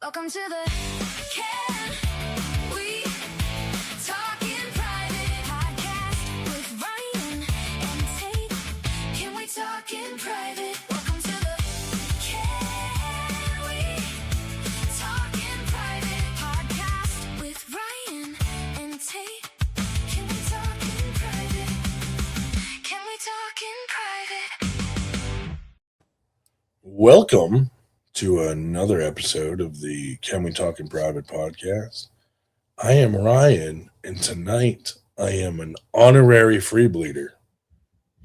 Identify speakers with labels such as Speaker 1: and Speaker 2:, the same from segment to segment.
Speaker 1: Welcome to the Can We Talk in Private podcast with Ryan and Tate. Can we talk in private? Welcome to the Can We Talk in Private podcast with Ryan and Tate. Can we talk in private? Can we talk in private?
Speaker 2: Welcome to another episode of the Can We Talk in Private podcast. I am Ryan, and tonight I am an honorary freebleeder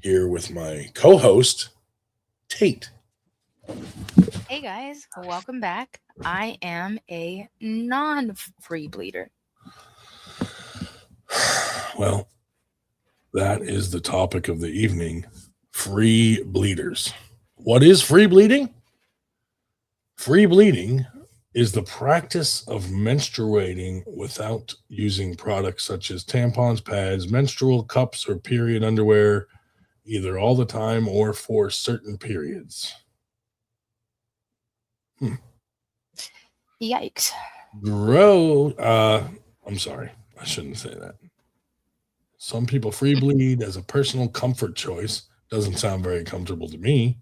Speaker 2: here with my co-host, Tate.
Speaker 3: Hey guys, welcome back. I am a non-free bleeder.
Speaker 2: Well, that is the topic of the evening, free bleeders. What is free bleeding? Free bleeding is the practice of menstruating without using products such as tampons, pads, menstrual cups, or period underwear, either all the time or for certain periods.
Speaker 3: Yikes.
Speaker 2: I'm sorry. I shouldn't say that. Some people free bleed as a personal comfort choice. Doesn't sound very comfortable to me.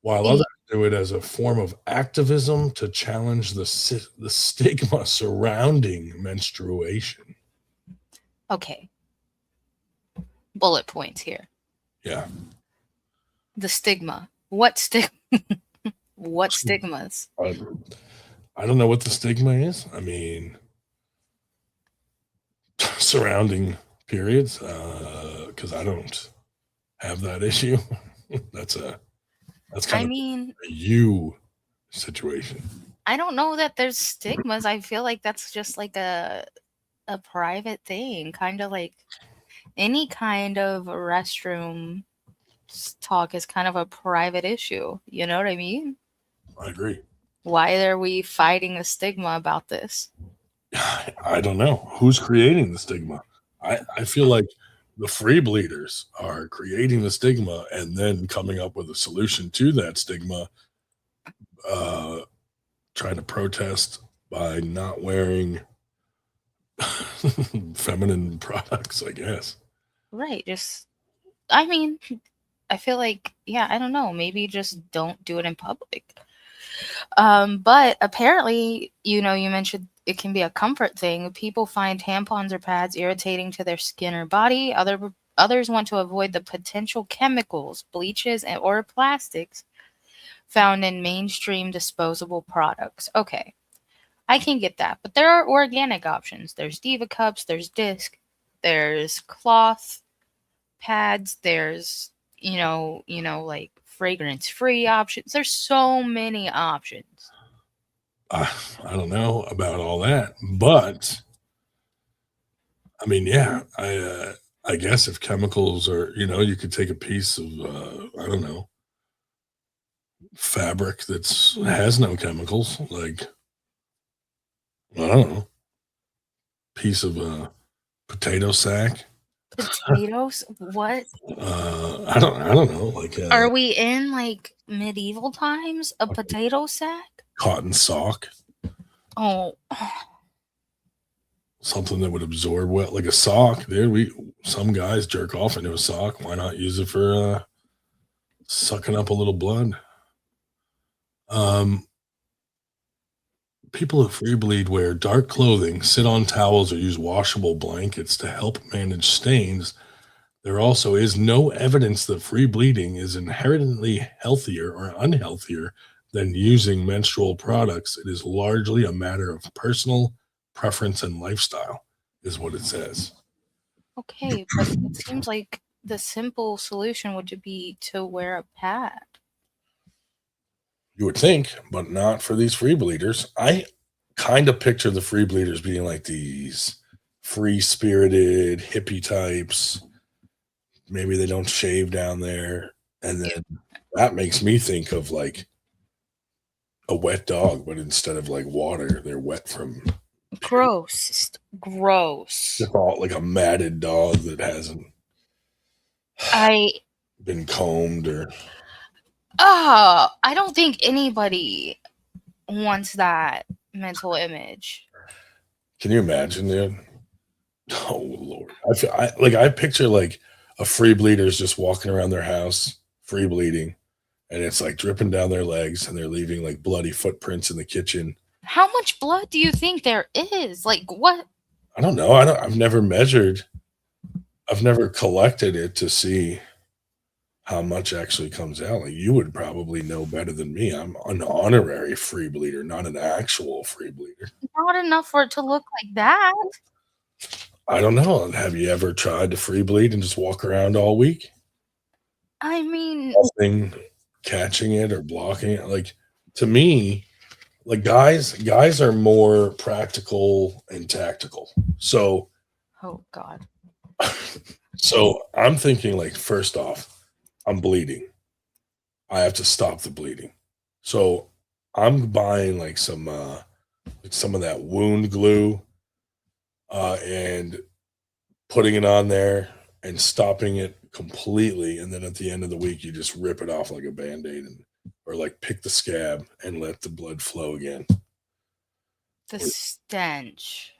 Speaker 2: While others do it as a form of activism to challenge the stigma surrounding menstruation.
Speaker 3: Okay. Bullet points here.
Speaker 2: Yeah.
Speaker 3: The stigma. What stigma? What stigmas?
Speaker 2: I don't know what the stigma is. I mean, surrounding periods, because I don't have that issue. That's kind of a you situation.
Speaker 3: I don't know that there's stigmas. I feel like that's just like a private thing, kind of like any kind of restroom talk is kind of a private issue. You know what I mean?
Speaker 2: I agree.
Speaker 3: Why are we fighting the stigma about this?
Speaker 2: I don't know. Who's creating the stigma? I feel like the free bleeders are creating the stigma and then coming up with a solution to that stigma, trying to protest by not wearing feminine products, I guess.
Speaker 3: Right. I feel like, I don't know. Maybe just don't do it in public. But apparently, you mentioned it can be a comfort thing. People find tampons or pads irritating to their skin or body. Others want to avoid the potential chemicals, bleaches, or plastics found in mainstream disposable products. Okay, I can get that. But there are organic options. There's Diva cups, there's disc, there's cloth pads, there's, like fragrance-free options. There's so many options.
Speaker 2: I don't know about all that, but I mean, yeah, I guess if chemicals are, you could take a piece of, I don't know, fabric that has no chemicals, like, I don't know, piece of a potato sack.
Speaker 3: Potatoes? What?
Speaker 2: I don't know. Like,
Speaker 3: are we in like medieval times? A potato sack?
Speaker 2: Cotton sock.
Speaker 3: Oh.
Speaker 2: Something that would absorb wet, like a sock. Some guys jerk off into a sock. Why not use it for sucking up a little blood? People who free bleed wear dark clothing, sit on towels, or use washable blankets to help manage stains. There also is no evidence that free bleeding is inherently healthier or unhealthier than using menstrual products. It is largely a matter of personal preference and lifestyle, is what it says.
Speaker 3: Okay, but it seems like the simple solution would be to wear a pad.
Speaker 2: You would think, but not for these free bleeders. I kind of picture the free bleeders being like these free-spirited hippie types. Maybe they don't shave down there. And then that makes me think of like a wet dog, but instead of like water, they're wet from...
Speaker 3: Gross.
Speaker 2: Just all like a matted dog that hasn't been combed or...
Speaker 3: I don't think anybody wants that mental image.
Speaker 2: Can you imagine, dude? Oh Lord, I picture like a free bleeders just walking around their house, free bleeding, and it's like dripping down their legs, and they're leaving like bloody footprints in the kitchen.
Speaker 3: How much blood do you think there is? Like what?
Speaker 2: I don't know. I've never measured. I've never collected it to see how much actually comes out. Like you would probably know better than me. I'm an honorary free bleeder, not an actual free bleeder.
Speaker 3: Not enough for it to look like that.
Speaker 2: I don't know. Have you ever tried to free bleed and just walk around all week?
Speaker 3: I mean,
Speaker 2: Nothing catching it or blocking it. Like to me, like guys are more practical and tactical. So
Speaker 3: oh God.
Speaker 2: I'm thinking like first off, I'm bleeding. I have to stop the bleeding. So I'm buying like some of that wound glue and putting it on there and stopping it completely. And then at the end of the week, you just rip it off like a band-aid or like pick the scab and let the blood flow again.
Speaker 3: The stench.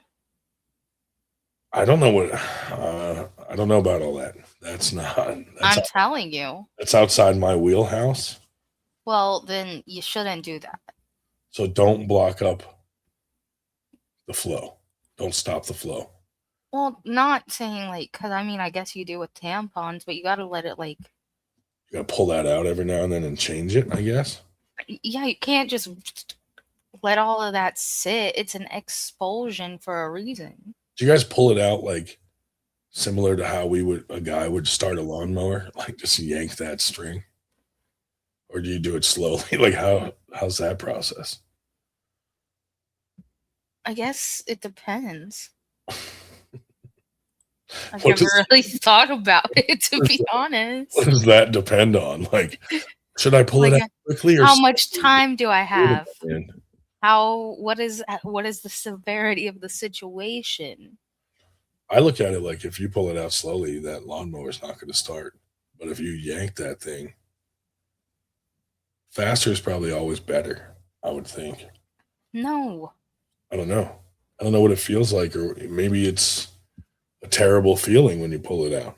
Speaker 2: I don't know what I don't know about all that. That's
Speaker 3: I'm telling you.
Speaker 2: that's outside my wheelhouse.
Speaker 3: Well, then you shouldn't do that.
Speaker 2: So don't block up the flow. Don't stop the flow.
Speaker 3: Well, not saying like, because I mean, I guess you do with tampons, but you got to let it like,
Speaker 2: You gotta pull that out every now and then and change it, I guess.
Speaker 3: yeah, you can't just let all of that sit. It's an expulsion for a reason.
Speaker 2: Do you guys pull it out like similar to how a guy would start a lawnmower, like just yank that string? Or do you do it slowly? Like how's that process?
Speaker 3: I guess it depends. I've
Speaker 2: What
Speaker 3: never really thought about it, to be honest.
Speaker 2: What does that depend on? Like, should I pull it
Speaker 3: Like,
Speaker 2: out quickly or
Speaker 3: how much
Speaker 2: slowly?
Speaker 3: time do I have?
Speaker 2: Man,
Speaker 3: What is the severity of the situation?
Speaker 2: I look at it like if you pull it out slowly, that lawnmower's not going to start. But if you yank that thing, faster is probably always better, I would think.
Speaker 3: No,
Speaker 2: I don't know. I don't know what it feels like, or maybe it's a terrible feeling when you pull it out.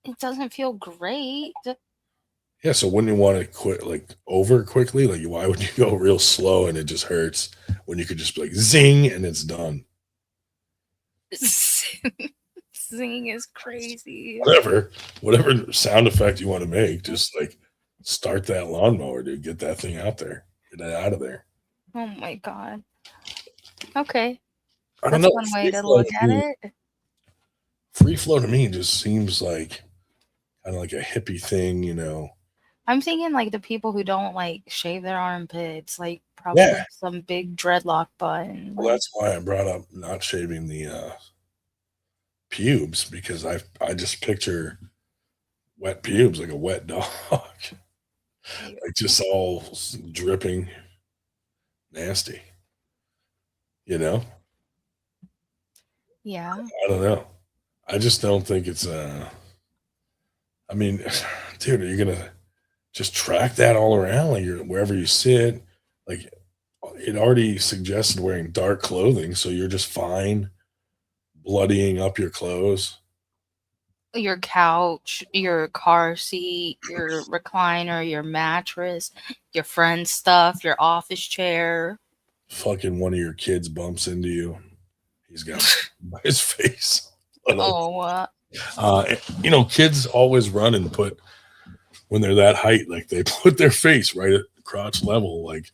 Speaker 3: it doesn't feel great.
Speaker 2: Yeah, so wouldn't you want to quit like over quickly? Like, why would you go real slow and it just hurts when you could just be like zing and it's done?
Speaker 3: Singing is crazy.
Speaker 2: Whatever sound effect you want to make, just like start that lawnmower, dude. Get that thing out there. Get it out of there.
Speaker 3: Oh my God. Okay.
Speaker 2: I don't
Speaker 3: That's
Speaker 2: know.
Speaker 3: one way to look at it.
Speaker 2: Free flow to me just seems like kind of like a hippie thing, you know.
Speaker 3: I'm thinking like the people who don't like shave their armpits, like probably
Speaker 2: Yeah.
Speaker 3: some big dreadlock bun.
Speaker 2: Well, that's why I brought up not shaving the pubes, because I just picture wet pubes like a wet dog, like just all dripping, nasty. You know,
Speaker 3: Yeah.
Speaker 2: I don't know. I just don't think it's. I mean, dude, are you gonna just track that all around, like you're wherever you sit? Like it already suggested wearing dark clothing, so you're just fine bloodying up your clothes.
Speaker 3: Your couch, your car seat, your recliner, your mattress, your friend's stuff, your office chair.
Speaker 2: Fucking one of your kids bumps into you. He's got his face.
Speaker 3: Oh,
Speaker 2: You know, kids always run and put when they're that height, like they put their face right at crotch level. Like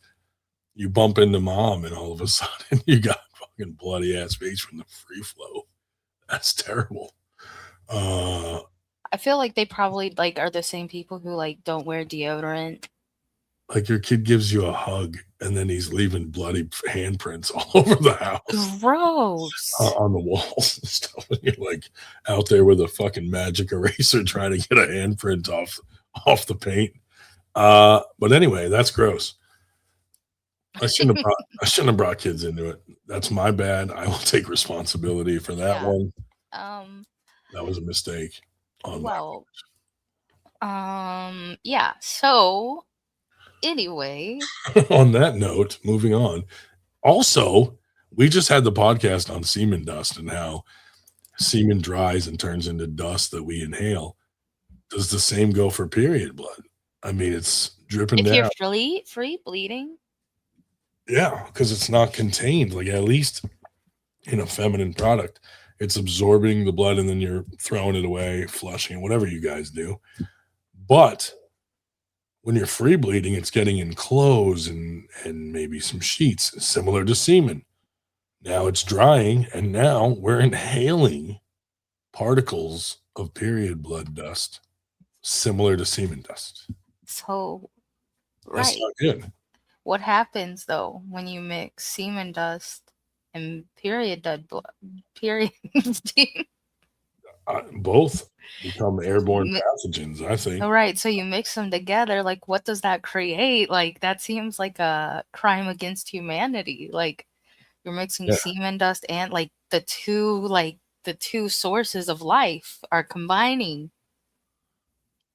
Speaker 2: you bump into mom, and all of a sudden you got fucking bloody ass face from the free flow. That's terrible.
Speaker 3: I feel like they probably like are the same people who like don't wear deodorant.
Speaker 2: Like your kid gives you a hug, and then he's leaving bloody handprints all over the house.
Speaker 3: Gross.
Speaker 2: On the walls and stuff. And you're like out there with a fucking magic eraser trying to get a handprint off the paint. But anyway, that's gross. I shouldn't have brought kids into it. That's my bad. I will take responsibility for that
Speaker 3: Yeah.
Speaker 2: one.
Speaker 3: Um,
Speaker 2: That was a mistake on
Speaker 3: well, yeah. So Anyway,
Speaker 2: On that note, moving on. Also, we just had the podcast on semen dust and how semen dries and turns into dust that we inhale. Does the same go for period blood? I mean, it's dripping
Speaker 3: if
Speaker 2: down.
Speaker 3: you're free bleeding,
Speaker 2: Yeah, because it's not contained. Like, at least in a feminine product, it's absorbing the blood and then you're throwing it away, flushing, whatever you guys do. But when you're free bleeding, it's getting in clothes and maybe some sheets, similar to semen. Now it's drying, and now we're inhaling particles of period blood dust, similar to semen dust.
Speaker 3: so
Speaker 2: That's
Speaker 3: right.
Speaker 2: not good.
Speaker 3: What happens though when you mix semen dust and period blood? Period.
Speaker 2: Both become airborne
Speaker 3: Mi-
Speaker 2: pathogens, I think.
Speaker 3: All right, so you mix them together. Like, what does that create? Like, that seems like a crime against humanity. Like, you're mixing
Speaker 2: Yeah.
Speaker 3: semen dust and like the two sources of life are combining.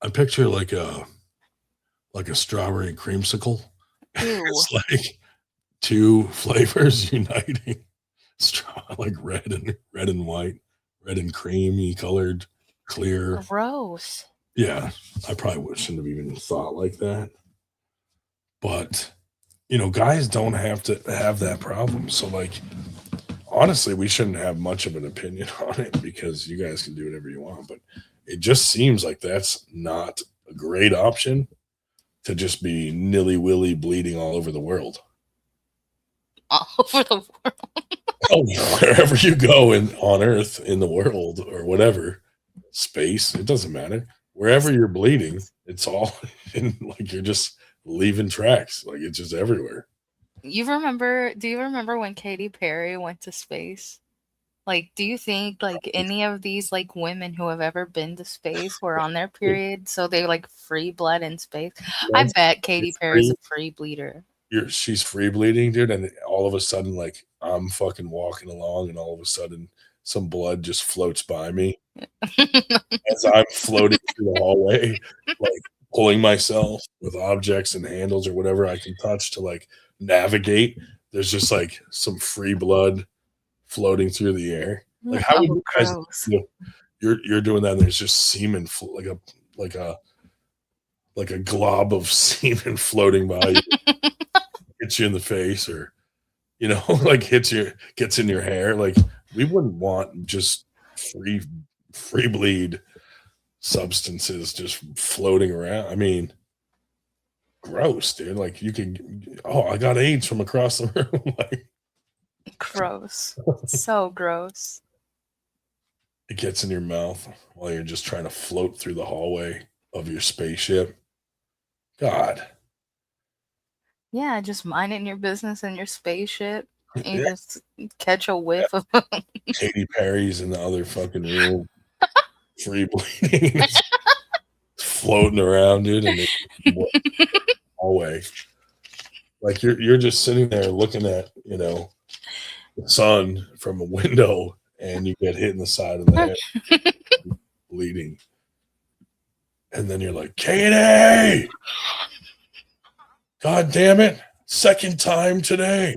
Speaker 2: I picture like a strawberry creamsicle.
Speaker 3: Ew.
Speaker 2: It's like two flavors uniting. Like red and white, red and creamy colored, clear.
Speaker 3: Gross.
Speaker 2: Yeah, I probably shouldn't have even thought like that. But guys don't have to have that problem. So, like, honestly, we shouldn't have much of an opinion on it because you guys can do whatever you want. But it just seems like that's not a great option to just be nilly-willy bleeding all over the world.
Speaker 3: All over the world.
Speaker 2: Oh, wherever you go on Earth, in the world, or whatever, space, it doesn't matter. Wherever you're bleeding, it's all like you're just leaving tracks. Like, it's just everywhere.
Speaker 3: Do you remember when Katy Perry went to space? Like, do you think like any of these like women who have ever been to space were on their period, so they like free blood in space? I bet Katy Perry's a free bleeder.
Speaker 2: She's free bleeding, dude, and all of a sudden, like, I'm fucking walking along, and all of a sudden, some blood just floats by me as I'm floating through the hallway, like pulling myself with objects and handles or whatever I can touch to like navigate. There's just like some free blood floating through the air. Like, how would you guys?
Speaker 3: Gross.
Speaker 2: You're doing that, and there's just semen, like a glob of semen floating by you. Hits you in the face, or like gets in your hair. Like, we wouldn't want just free bleed substances just floating around. I mean, gross, dude. Like, you could, I got AIDS from across the room. Like,
Speaker 3: Gross. So gross.
Speaker 2: it gets in your mouth while you're just trying to float through the hallway of your spaceship. God.
Speaker 3: Yeah, just minding your business in your spaceship. And you
Speaker 2: Yeah.
Speaker 3: just catch a whiff of
Speaker 2: Katy Perry's in the other fucking room, free bleeding, floating around, dude, in the hallway. Like, you're just sitting there looking at the sun from a window, and you get hit in the side of the head, bleeding, and then you're like, Katie, God damn it, second time today.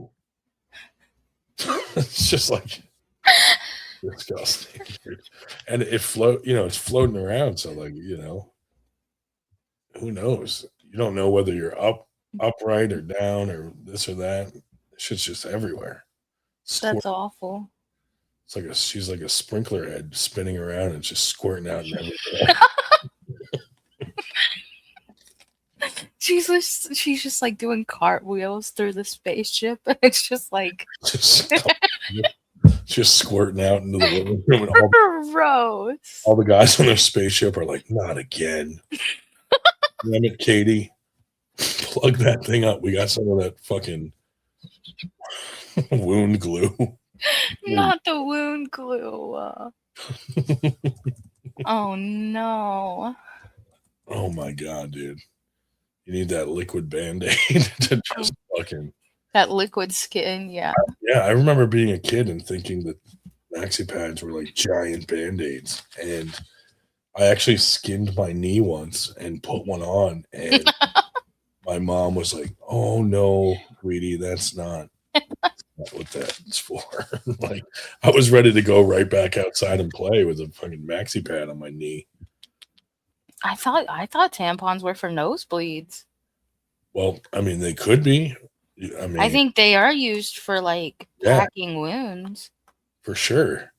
Speaker 2: It's just like disgusting, dude. And it's floating around. So, like, who knows? You don't know whether you're upright or down or this or that. Shit's just everywhere.
Speaker 3: That's awful.
Speaker 2: It's like she's like a sprinkler head spinning around and just squirting out in everywhere.
Speaker 3: She's just like doing cartwheels through the spaceship. It's just like
Speaker 2: just squirting out into the room. And
Speaker 3: gross.
Speaker 2: all the guys on their spaceship are like, not again. Damn it, Katie. Plug that thing up. We got some of that fucking wound glue.
Speaker 3: Not the wound glue. Oh no.
Speaker 2: Oh my god, dude. You need that liquid Band-Aid to just fucking
Speaker 3: that liquid skin, yeah.
Speaker 2: Yeah, I remember being a kid and thinking that maxi pads were like giant Band-Aids. And I actually skinned my knee once and put one on, and my mom was like, "Oh no, sweetie, that's not what that's for." Like, I was ready to go right back outside and play with a fucking maxi pad on my knee.
Speaker 3: I thought tampons were for nosebleeds.
Speaker 2: Well, I mean, they could be. I
Speaker 3: I
Speaker 2: mean,
Speaker 3: think they are used for like
Speaker 2: yeah,
Speaker 3: packing wounds.
Speaker 2: for sure,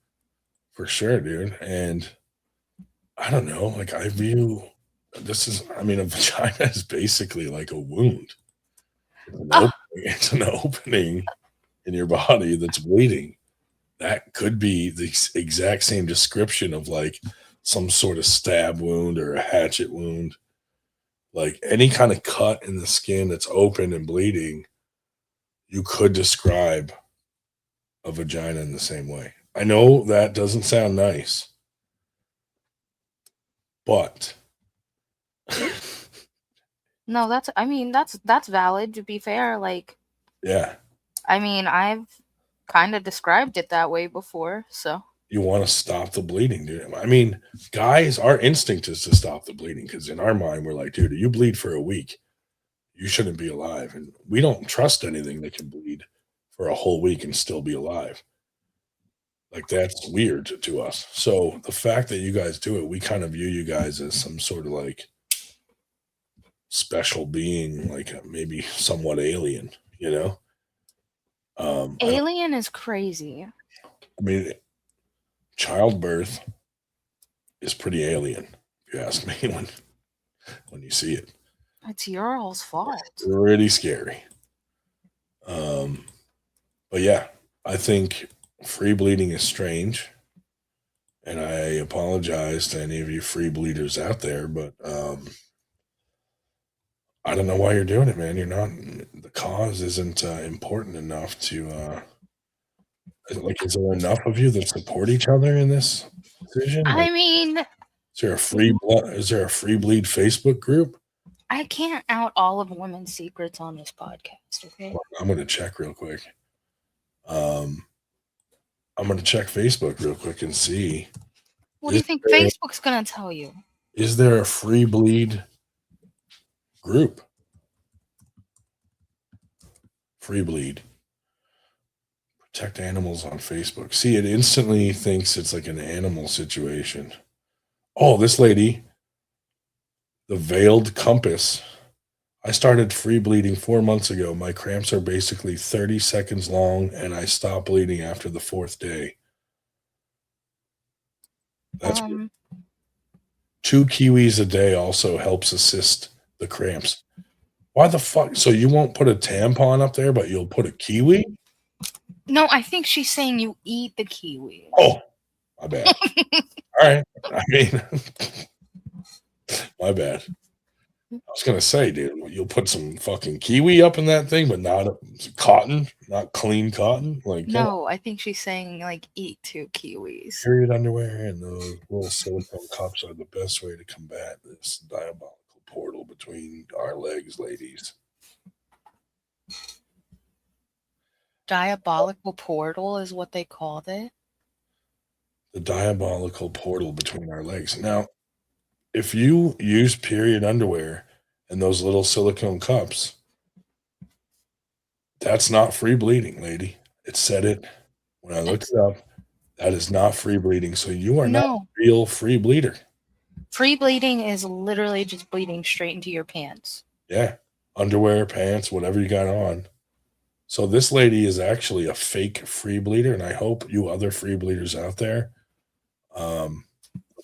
Speaker 2: dude. And I don't know. Like, I view this is. I mean, a vagina is basically like a wound. It's an
Speaker 3: Oh,
Speaker 2: opening, it's an opening in your body that's bleeding. That could be the exact same description of like some sort of stab wound or a hatchet wound. Like any kind of cut in the skin that's open and bleeding, you could describe a vagina in the same way. I know that doesn't sound nice, but
Speaker 3: no, that's valid, to be fair. Like,
Speaker 2: yeah,
Speaker 3: I mean, I've kind of described it that way before, so
Speaker 2: you want to stop the bleeding, dude. I mean, guys, our instinct is to stop the bleeding because in our mind, we're like, dude, you bleed for a week, you shouldn't be alive. And we don't trust anything that can bleed for a whole week and still be alive. Like, that's weird to us. So the fact that you guys do it, we kind of view you guys as some sort of like special being, like maybe somewhat alien, you know?
Speaker 3: alien is crazy.
Speaker 2: I mean, childbirth is pretty alien, if you ask me, when you see it.
Speaker 3: It's your all's fault.
Speaker 2: Pretty scary. But yeah, I think free bleeding is strange. And I apologize to any of you free bleeders out there, but I don't know why you're doing it, man. You're not, the cause isn't important enough to, like, is there enough of you that support each other in this decision?
Speaker 3: I
Speaker 2: Like,
Speaker 3: mean,
Speaker 2: is there a free bleed Facebook group?
Speaker 3: I can't out all of women's secrets on this podcast, okay?
Speaker 2: I'm going to check real quick. I'm going to check Facebook real quick and see.
Speaker 3: What do you think Facebook's gonna tell you?
Speaker 2: Is there a free bleed group? Free bleed. Protect animals on Facebook. See, it instantly thinks it's like an animal situation. Oh, this lady, the Veiled Compass. I started free bleeding 4 months ago. My cramps are basically 30 seconds long, and I stop bleeding after the 4th day. That's 2 kiwis a day also helps assist the cramps. Why the fuck? So you won't put a tampon up there, but you'll put a kiwi?
Speaker 3: No, I think she's saying you eat the kiwi.
Speaker 2: Oh, my bad. All right. I mean, my bad. I was gonna say, dude, you'll put some fucking kiwi up in that thing, but not cotton, not clean cotton. Like,
Speaker 3: No, I think she's saying like eat 2 kiwis.
Speaker 2: period underwear and those little silicone cups are the best way to combat this diabolical portal between our legs, ladies.
Speaker 3: Diabolical portal is what they called it.
Speaker 2: The diabolical portal between our legs. Now, if you use period underwear and those little silicone cups, that's not free bleeding, lady. It said it when I looked it up. That is not free bleeding. So you are not a real free bleeder.
Speaker 3: Free bleeding is literally just bleeding straight into your pants.
Speaker 2: Yeah. Underwear, pants, whatever you got on. So this lady is actually a fake free bleeder, and I hope you other free bleeders out there,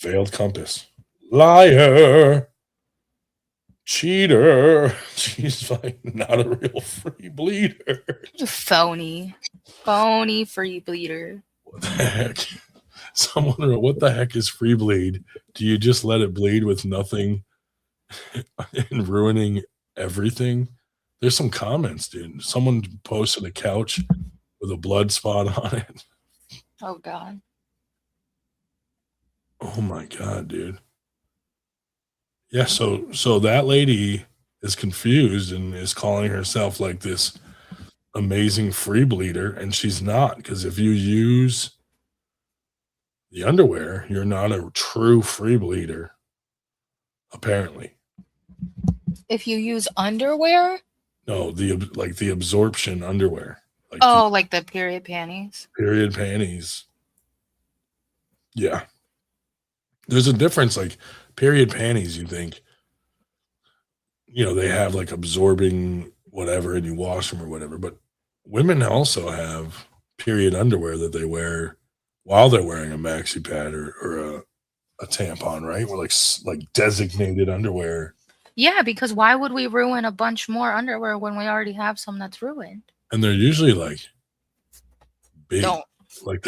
Speaker 2: Veiled Compass, liar, cheater. She's like not a real free bleeder.
Speaker 3: Phony free bleeder.
Speaker 2: What the heck? Someone wrote, what the heck is free bleed? Do you just let it bleed with nothing and ruining everything? There's some comments, dude. Someone posted a couch with a blood spot on it.
Speaker 3: Oh God.
Speaker 2: Oh my God, dude. Yeah, so that lady is confused and is calling herself like this amazing free bleeder, and she's not, because if you use the underwear, you're not a true free bleeder, apparently.
Speaker 3: If you use underwear?
Speaker 2: No, the absorption underwear, like the
Speaker 3: Oh, like the period panties.
Speaker 2: period panties. Yeah, there's a difference. Like period panties, you think, they have like absorbing whatever, and you wash them or whatever. But women also have period underwear that they wear while they're wearing a maxi pad or a tampon, right? Or like designated underwear,
Speaker 3: Yeah, because why would we ruin a bunch more underwear when we already have some that's ruined?
Speaker 2: and they're usually like big,
Speaker 3: Don't.
Speaker 2: like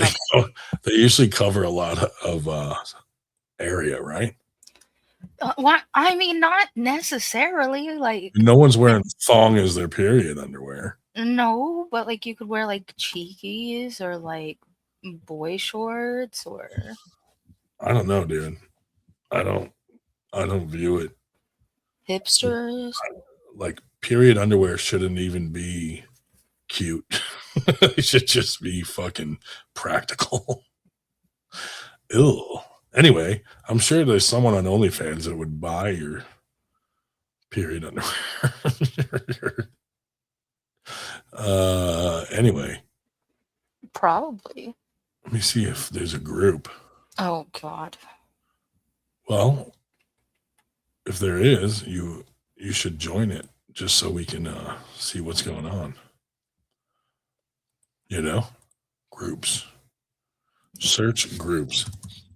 Speaker 2: they usually cover a lot of area, right?
Speaker 3: Why? I mean, not necessarily. Like,
Speaker 2: No one's wearing thong as their period underwear.
Speaker 3: no, but like you could wear like cheekies or like boy shorts or
Speaker 2: I don't know, dude. I don't. I don't view it
Speaker 3: hipsters.
Speaker 2: like period underwear shouldn't even be cute. It should just be fucking practical. Ew. Anyway, I'm sure there's someone on OnlyFans that would buy your period underwear. Anyway,
Speaker 3: Probably.
Speaker 2: let me see if there's a group.
Speaker 3: Oh God.
Speaker 2: Well, if there is, you should join it just so we can see what's going on. Groups. Search groups.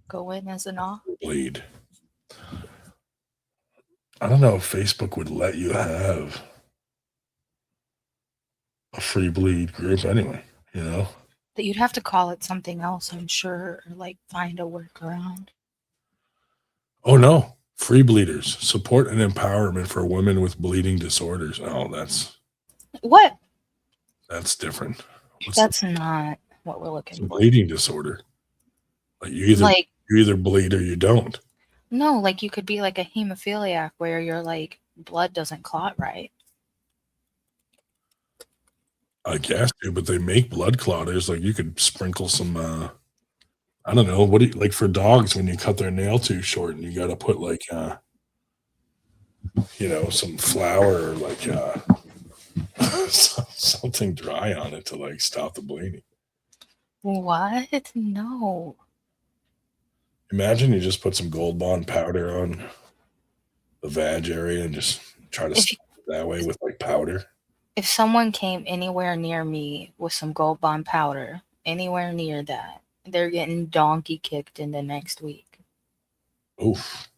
Speaker 3: Go in as an off.
Speaker 2: Bleed. I don't know if Facebook would let you have a free bleed group anyway,
Speaker 3: That you'd have to call it something else, I'm sure, or like find a workaround.
Speaker 2: Oh no, free bleeders, support and empowerment for women with bleeding disorders. Oh,
Speaker 3: What?
Speaker 2: that's different.
Speaker 3: That's not what we're
Speaker 2: It's a
Speaker 3: looking for.
Speaker 2: bleeding disorder. Like
Speaker 3: Like,
Speaker 2: you either bleed or you don't.
Speaker 3: no, like you could be like a hemophiliac where your like blood doesn't clot right.
Speaker 2: I guess, but they make blood clotters. Like you could sprinkle some I don't know, what do you like for dogs when you cut their nail too short and you gotta put like some flour or like something dry on it to like stop the bleeding.
Speaker 3: What? No.
Speaker 2: Imagine you just put some Gold Bond powder on the vag area and just try to
Speaker 3: If
Speaker 2: stop it that way with like powder.
Speaker 3: if someone came anywhere near me with some Gold Bond powder, anywhere near that, they're getting donkey kicked in the next week.
Speaker 2: Oof.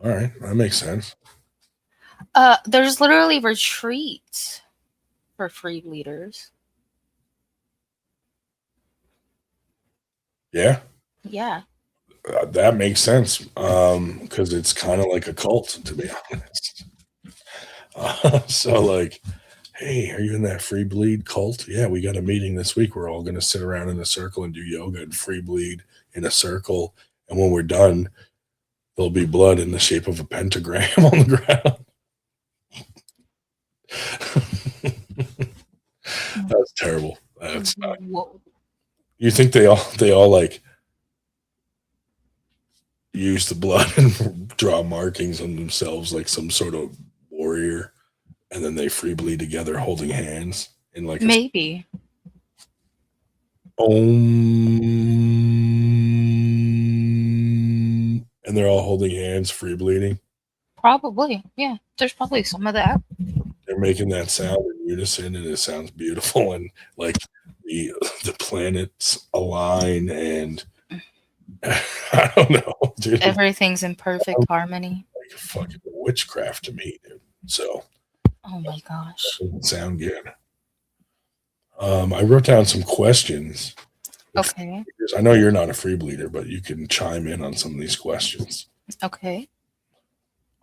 Speaker 2: All right, that makes sense.
Speaker 3: There's literally retreats for free bleeders.
Speaker 2: Yeah,
Speaker 3: Yeah.
Speaker 2: that makes sense. Because it's kind of like a cult, to be honest. So like, hey, are you in that free bleed cult? Yeah, we got a meeting this week. We're all going to sit around in a circle and do yoga and free bleed in a circle. And when we're done, there'll be blood in the shape of a pentagram on the ground. That's terrible. That's not.
Speaker 3: Whoa.
Speaker 2: You think they all like use the blood and draw markings on themselves like some sort of warrior, and then they free bleed together holding hands in like
Speaker 3: Maybe.
Speaker 2: and they're all holding hands, free bleeding.
Speaker 3: Probably. Yeah. There's probably some of that.
Speaker 2: They're making that sound in unison, and it sounds beautiful, and like the planets align, and I don't know, dude.
Speaker 3: Everything's in perfect harmony.
Speaker 2: Like fucking witchcraft to me, dude. So
Speaker 3: Oh my gosh.
Speaker 2: doesn't sound good. I wrote down some questions.
Speaker 3: Okay.
Speaker 2: I know you're not a free bleeder, but you can chime in on some of these questions.
Speaker 3: Okay.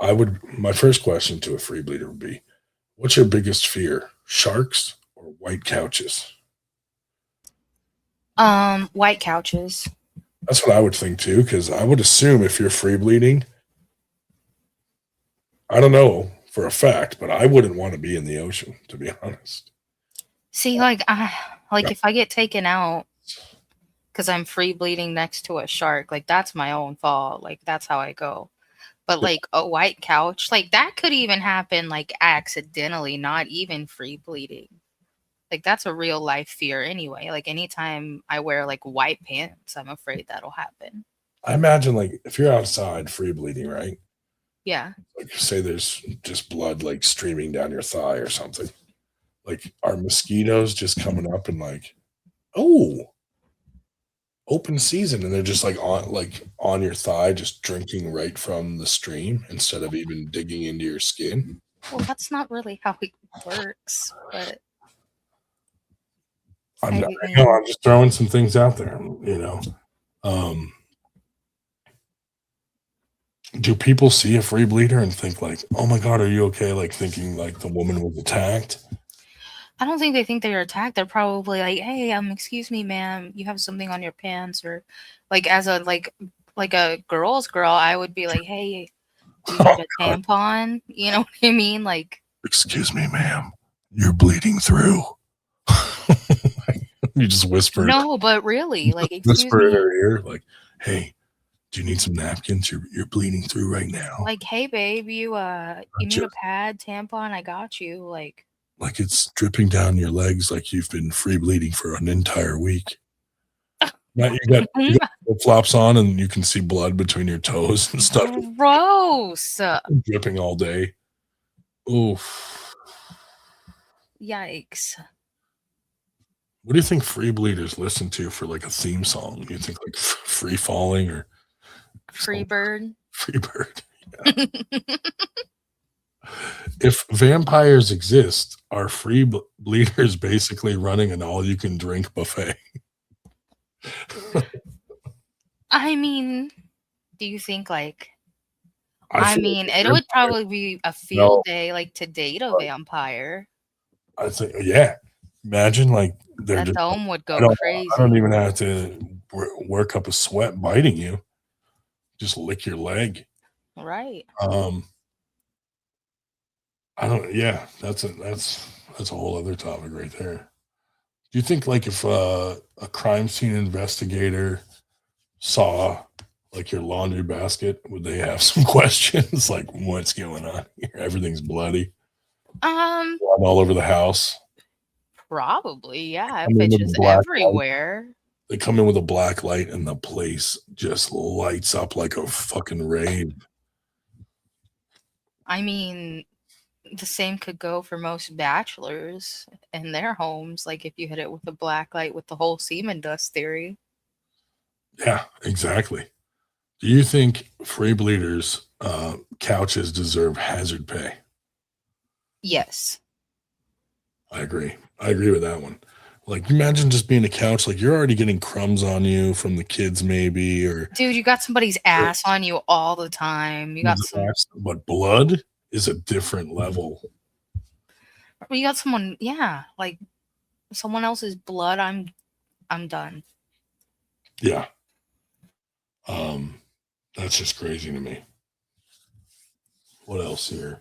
Speaker 2: My first question to a free bleeder would be, what's your biggest fear? Sharks or white couches?
Speaker 3: White couches.
Speaker 2: That's what I would think too, because I would assume if you're free bleeding, I don't know for a fact, but I wouldn't want to be in the ocean, to be honest.
Speaker 3: See, if I get taken out because I'm free bleeding next to a shark, like that's my own fault. Like that's how I go. But like a white couch, like that could even happen like accidentally, not even free bleeding. Like that's a real life fear anyway. Like anytime I wear like white pants, I'm afraid that'll happen.
Speaker 2: I imagine like if you're outside free bleeding, right?
Speaker 3: Yeah.
Speaker 2: Like say there's just blood like streaming down your thigh or something. Like are mosquitoes just coming up and like, oh, open season, and they're just like on your thigh, just drinking right from the stream instead of even digging into your skin.
Speaker 3: Well, that's not really how it works, but
Speaker 2: I'm
Speaker 3: I
Speaker 2: not, I know,
Speaker 3: mean,
Speaker 2: I'm just throwing some things out there, you know. Um, do people see a free bleeder and think like, "Oh my god, are you okay?" Like thinking like the woman was attacked.
Speaker 3: I don't think they think they're attacked. They're probably like, "Hey, excuse me, ma'am, you have something on your pants," or like as a like a girl's girl, I would be like, "Hey, do you
Speaker 2: Oh
Speaker 3: need a
Speaker 2: god,
Speaker 3: tampon?" You know what I mean? Like,
Speaker 2: excuse me, ma'am, you're bleeding through. You just
Speaker 3: no, but really, like, excuse
Speaker 2: whisper in
Speaker 3: me,
Speaker 2: her ear, like, "Hey, do you need some napkins? You're bleeding through right now."
Speaker 3: like, hey, babe, you need
Speaker 2: Gotcha.
Speaker 3: a pad, tampon? I got you. Like,
Speaker 2: Like it's dripping down your legs like you've been free bleeding for an entire week. Now you got flip flops on and you can see blood between your toes and stuff
Speaker 3: gross.
Speaker 2: dripping all day. Oof.
Speaker 3: Yikes.
Speaker 2: What do you think free bleeders listen to for like a theme song? Do you think like Free Falling or
Speaker 3: Free
Speaker 2: some
Speaker 3: bird.
Speaker 2: Free Bird? If vampires exist, are free bleeders basically running an all you can drink buffet?
Speaker 3: I mean, do you think like
Speaker 2: I
Speaker 3: I
Speaker 2: feel like
Speaker 3: mean,
Speaker 2: the
Speaker 3: it would
Speaker 2: vampire
Speaker 3: probably be a field
Speaker 2: no,
Speaker 3: day like to date a
Speaker 2: but
Speaker 3: vampire.
Speaker 2: I think yeah. Imagine like they're
Speaker 3: That
Speaker 2: just like,
Speaker 3: dome would
Speaker 2: I
Speaker 3: go
Speaker 2: don't I don't
Speaker 3: crazy.
Speaker 2: even have to work up a sweat biting you. Just lick your leg.
Speaker 3: Right.
Speaker 2: Um, I don't yeah, that's a whole other topic right there. Do you think like if a crime scene investigator saw like your laundry basket, would they have some questions like what's going on here? Everything's bloody,
Speaker 3: Um,
Speaker 2: blood all over the house.
Speaker 3: Probably, yeah, if
Speaker 2: Come in
Speaker 3: it's
Speaker 2: with a
Speaker 3: just
Speaker 2: black light.
Speaker 3: everywhere.
Speaker 2: They come in with a black light and the place just lights up like a fucking rave.
Speaker 3: I mean, the same could go for most bachelors in their homes, like if you hit it with a black light with the whole semen dust theory.
Speaker 2: Yeah, exactly. Do you think free bleeders couches deserve hazard pay?
Speaker 3: Yes.
Speaker 2: I agree. I agree with that one. Like, imagine just being a couch, like you're already getting crumbs on you from the kids, maybe,
Speaker 3: Dude, you got somebody's
Speaker 2: or
Speaker 3: ass on you all the time. You got some
Speaker 2: but blood is a different level.
Speaker 3: you got someone, yeah, like someone else's blood, I'm done.
Speaker 2: Yeah. Um, that's just crazy to me. What else here?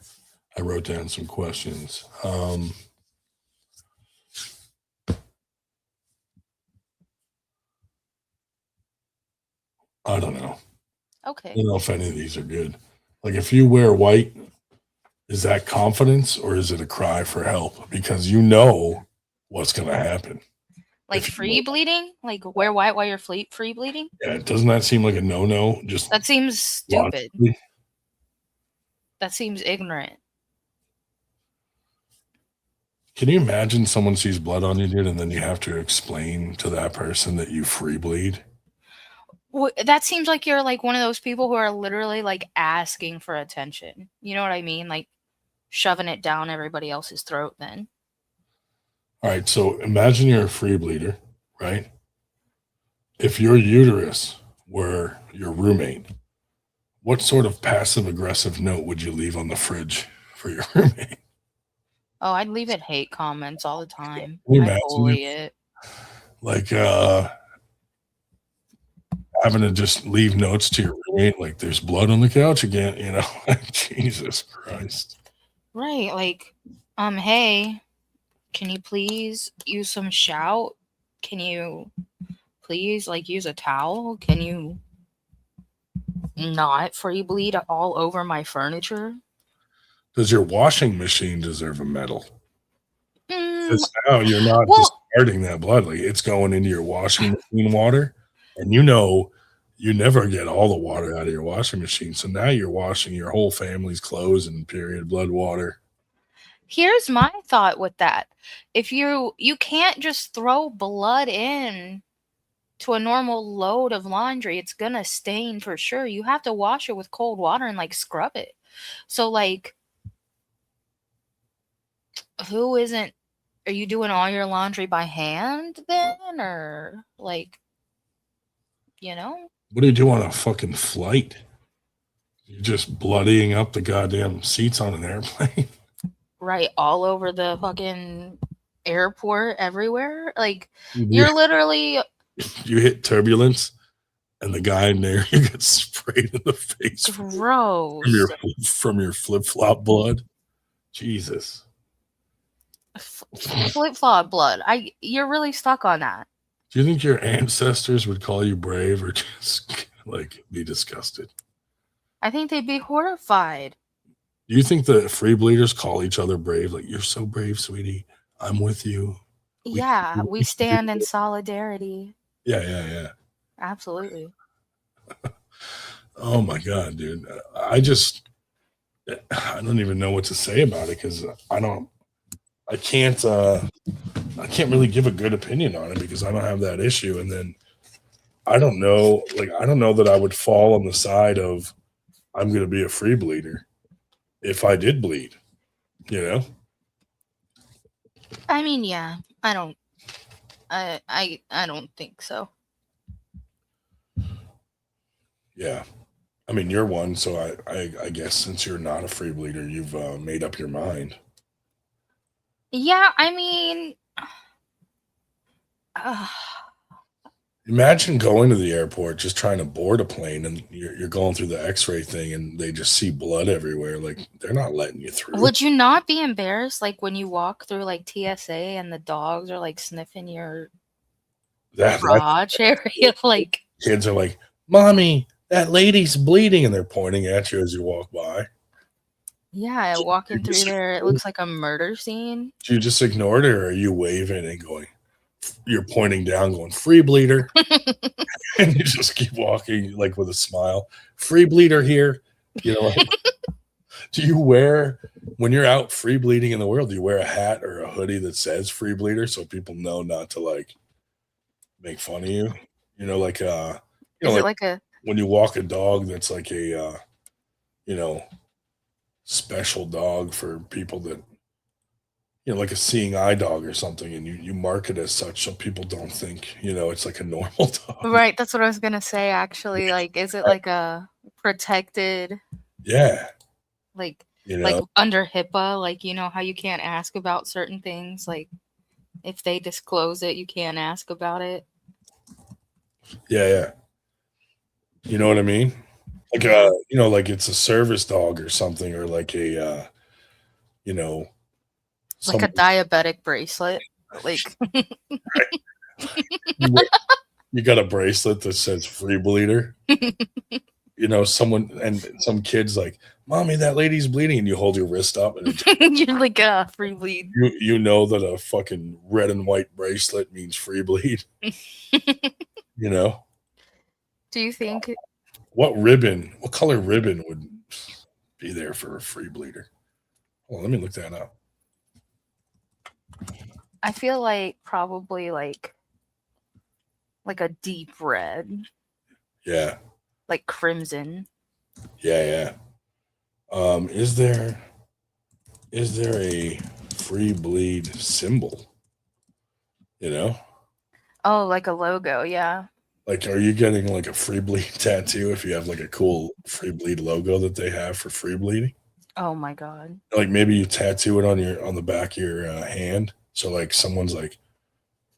Speaker 2: I wrote down some questions. I don't know. I
Speaker 3: Okay.
Speaker 2: don't know if any of these are good. Like, if you wear white, is that confidence or is it a cry for help? Because you know what's going to happen
Speaker 3: Like
Speaker 2: if you wear
Speaker 3: free bleeding? Like wear white while you're free bleeding?
Speaker 2: yeah, doesn't that seem like a no-no? Just
Speaker 3: That seems stupid.
Speaker 2: logically?
Speaker 3: That seems ignorant.
Speaker 2: Can you imagine someone sees blood on you, dude, and then you have to explain to that person that you free bleed?
Speaker 3: That seems like you're like one of those people who are literally like asking for attention. You know what I mean? Like shoving it down everybody else's throat then.
Speaker 2: All right, so imagine you're a free bleeder, right? If your uterus were your roommate, what sort of passive aggressive note would you leave on the fridge for your roommate?
Speaker 3: Oh, I'd leave it hate comments all the time.
Speaker 2: Can you
Speaker 3: I'd
Speaker 2: imagine
Speaker 3: bully it.
Speaker 2: like having to just leave notes to your roommate like there's blood on the couch again, you know? Jesus Christ.
Speaker 3: Right, like, hey, can you please use some shout? Can you please like use a towel? Can you not free bleed all over my furniture.
Speaker 2: Does your washing machine deserve a medal?
Speaker 3: Mm,
Speaker 2: Because now you're not
Speaker 3: well,
Speaker 2: discarding that blood. Like, it's going into your washing machine water, and you know you never get all the water out of your washing machine. So now you're washing your whole family's clothes in period blood water.
Speaker 3: here's my thought with that. If you can't just throw blood in to a normal load of laundry, it's gonna stain for sure. You have to wash it with cold water and like scrub it. So like, who isn't? Are you doing all your laundry by hand then, or like, you know?
Speaker 2: What do you do on a fucking flight? You're just bloodying up the goddamn seats on an airplane.
Speaker 3: Right, all over the fucking airport, everywhere. Like,
Speaker 2: you,
Speaker 3: you're literally
Speaker 2: you hit turbulence, and the guy in there you get sprayed in the face
Speaker 3: gross.
Speaker 2: from your flip flop blood. Jesus.
Speaker 3: Flip flop blood. You're really stuck on that.
Speaker 2: Do you think your ancestors would call you brave or just like be disgusted?
Speaker 3: I think they'd be horrified.
Speaker 2: Do you think the free bleeders call each other brave? Like, you're so brave, sweetie. I'm with you.
Speaker 3: Yeah, we stand in solidarity.
Speaker 2: Yeah.
Speaker 3: Absolutely.
Speaker 2: Oh my God, dude. I don't even know what to say about it because I can't really give a good opinion on it because I don't have that issue. And then I don't know that I would fall on the side of I'm going to be a free bleeder if I did bleed, you know?
Speaker 3: I mean, yeah, I don't think so.
Speaker 2: Yeah. I mean, you're one, so I guess since you're not a free bleeder, you've made up your mind.
Speaker 3: Yeah, I mean,
Speaker 2: Imagine going to the airport just trying to board a plane and you're going through the x-ray thing and they just see blood everywhere. Like, they're not letting you through.
Speaker 3: would you not be embarrassed like when you walk through like TSA and the dogs are like sniffing your crotch area? Like,
Speaker 2: kids are like, Mommy, that lady's bleeding, and they're pointing at you as you walk by.
Speaker 3: yeah, walking through there, it looks like a murder scene.
Speaker 2: Do you just ignore it, or are you waving and going, you're pointing down going, free bleeder? And you just keep walking like with a smile. Free bleeder here. You know, like, do you wear, when you're out free bleeding in the world, do you wear a hat or a hoodie that says free bleeder so people know not to like make fun of you? You know, like
Speaker 3: Is it like a
Speaker 2: when you walk a dog that's like a special dog for people that, like a seeing eye dog or something, and you mark it as such so people don't think, it's like a normal dog.
Speaker 3: right? That's what I was gonna say. Actually, like, is it like a protected?
Speaker 2: Yeah.
Speaker 3: Like, like under HIPAA, like, how you can't ask about certain things. Like, if they disclose it, you can't ask about it.
Speaker 2: Yeah. You know what I mean? Like like it's a service dog or something, or like a
Speaker 3: like a diabetic bracelet. Like,
Speaker 2: you got a bracelet that says free bleeder. Someone and some kids like, Mommy, that lady's bleeding, and you hold your wrist up and
Speaker 3: you're like, free bleed.
Speaker 2: You know that a fucking red and white bracelet means free bleed.
Speaker 3: Do you think
Speaker 2: what color ribbon would be there for a free bleeder? Well, let me look that up.
Speaker 3: I feel like probably like a deep red.
Speaker 2: Yeah.
Speaker 3: Like crimson.
Speaker 2: Yeah. Is there a free bleed symbol?
Speaker 3: Oh, like a logo, yeah.
Speaker 2: Like, are you getting like a free bleed tattoo if you have like a cool free bleed logo that they have for free bleeding?
Speaker 3: Oh my God.
Speaker 2: Like maybe you tattoo it on the back of your hand. So like someone's like,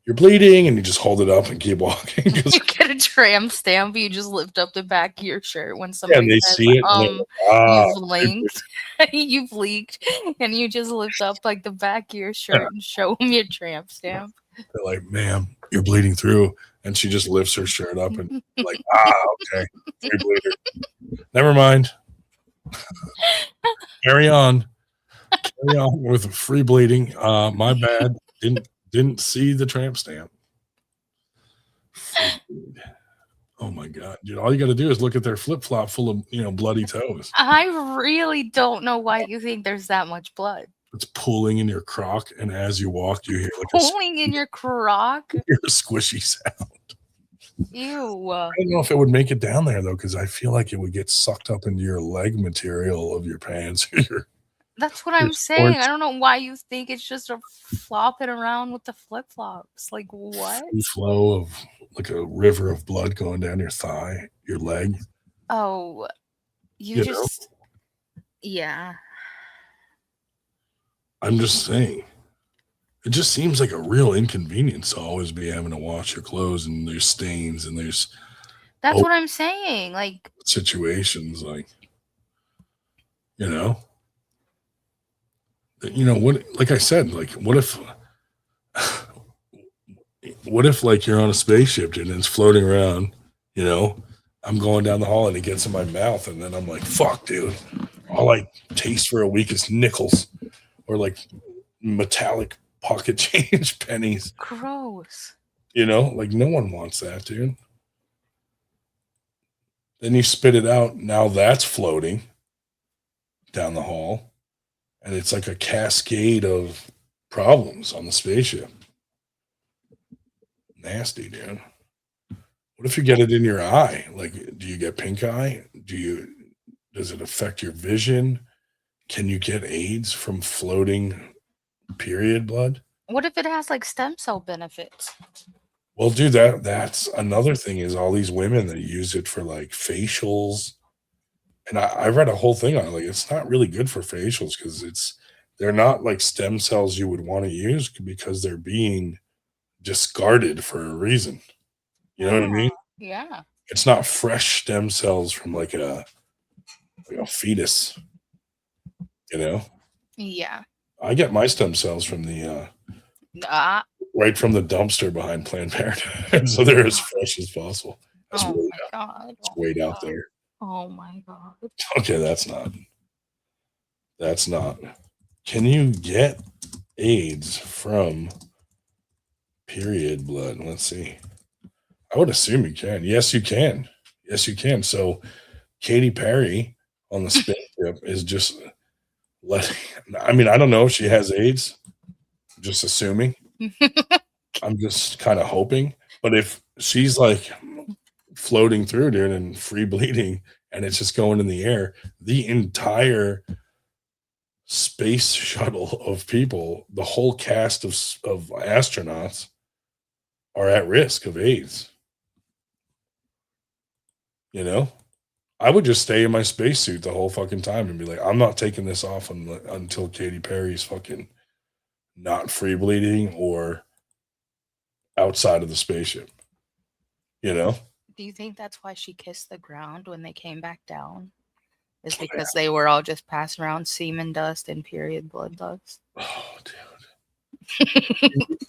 Speaker 2: you're bleeding, and you just hold it up and keep walking.
Speaker 3: You get a tramp stamp, you just lift up the back of your shirt when somebody says,
Speaker 2: see it.
Speaker 3: You've linked, you've leaked, and you just lift up like the back of your shirt and show them your tramp stamp.
Speaker 2: They're like, ma'am, you're bleeding through. And she just lifts her shirt up and like, okay, free bleeder. Never mind. Carry on. Carry on with free bleeding. My bad. Didn't see the tramp stamp. Free bleed. Oh my god, dude! All you got to do is look at their flip flop full of bloody toes.
Speaker 3: I really don't know why you think there's that much blood.
Speaker 2: It's pulling in your crock, and as you walk, you hear like
Speaker 3: Pulling in your crock.
Speaker 2: you hear a squishy sound.
Speaker 3: Ew.
Speaker 2: I don't know if it would make it down there though, because I feel like it would get sucked up into your leg material of your pants.
Speaker 3: That's what I'm saying. I don't know why you think it's just a flopping around with the flip flops. Like what?
Speaker 2: Free flow of like a river of blood going down your thigh, your leg.
Speaker 3: Oh,
Speaker 2: You know?
Speaker 3: just yeah.
Speaker 2: I'm just saying. It just seems like a real inconvenience to always be having to wash your clothes, and there's stains, and there's
Speaker 3: That's what I'm saying. Like
Speaker 2: situations like, what, like I said, like what if like you're on a spaceship, dude, and it's floating around, I'm going down the hall and it gets in my mouth, and then I'm like, fuck, dude, all I taste for a week is nickels or like metallic pocket change pennies.
Speaker 3: gross.
Speaker 2: Like no one wants that, dude. Then you spit it out. Now that's floating down the hall, and it's like a cascade of problems on the spaceship. Nasty, dude. What if you get it in your eye? Like, do you get pink eye? Does it affect your vision? Can you get AIDS from floating period blood?
Speaker 3: What if it has like stem cell benefits?
Speaker 2: Well, dude, that's another thing is all these women that use it for like facials. And I read a whole thing on it. Like, it's not really good for facials because they're not like stem cells you would want to use because they're being discarded for a reason. You know what I mean?
Speaker 3: Yeah.
Speaker 2: It's not fresh stem cells from like a fetus.
Speaker 3: Yeah.
Speaker 2: I get my stem cells from the right from the dumpster behind Planned Parenthood, so they're as fresh as possible. That's
Speaker 3: oh
Speaker 2: way
Speaker 3: my god.
Speaker 2: It's way out there.
Speaker 3: Oh my god.
Speaker 2: Okay, that's not. Can you get AIDS from period blood? Let's see. I would assume you can. Yes, you can. Yes, you can. So Katy Perry on the spaceship is just letting. I mean, I don't know if she has AIDS. I'm just assuming. I'm just kind of hoping. But if she's like floating through, dude, and free bleeding, and it's just going in the air, the entire space shuttle of people, the whole cast of astronauts, are at risk of AIDS. I would just stay in my spacesuit the whole fucking time and be like, I'm not taking this off until Katy Perry's fucking not free bleeding or outside of the spaceship.
Speaker 3: Do you think that's why she kissed the ground when they came back down? Is because they were all just passing around semen dust and period blood dust?
Speaker 2: Oh, dude.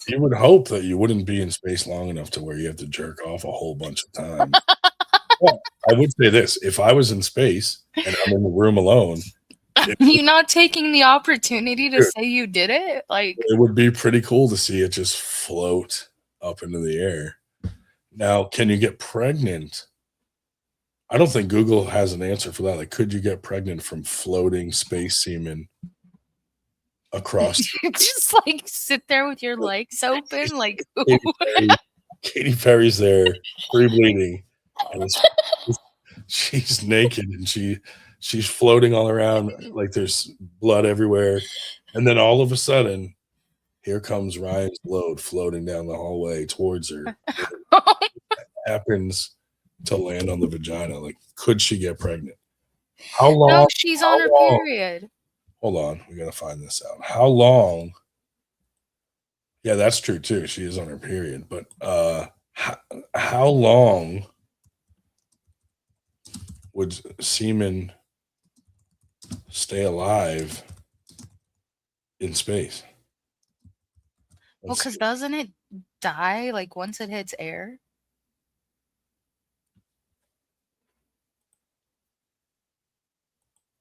Speaker 2: You would hope that you wouldn't be in space long enough to where you have to jerk off a whole bunch of times. Well, I would say this. If I was in space and I'm in the room alone,
Speaker 3: you're not taking the opportunity to say you did it? Like,
Speaker 2: it would be pretty cool to see it just float up into the air. Now, can you get pregnant? I don't think Google has an answer for that. Like, could you get pregnant from floating space semen across?
Speaker 3: just like sit there with your legs open, like
Speaker 2: Katy Perry's there, free bleeding, and she's naked and she's floating all around like there's blood everywhere, and then all of a sudden, here comes Ryan's load floating down the hallway towards her. Happens to land on the vagina. Like, could she get pregnant? How long?
Speaker 3: No, she's on her period.
Speaker 2: Hold on, we gotta find this out. How long? Yeah, that's true too. She is on her period, but how long would semen stay alive in space?
Speaker 3: Well, because doesn't it die like once it hits air?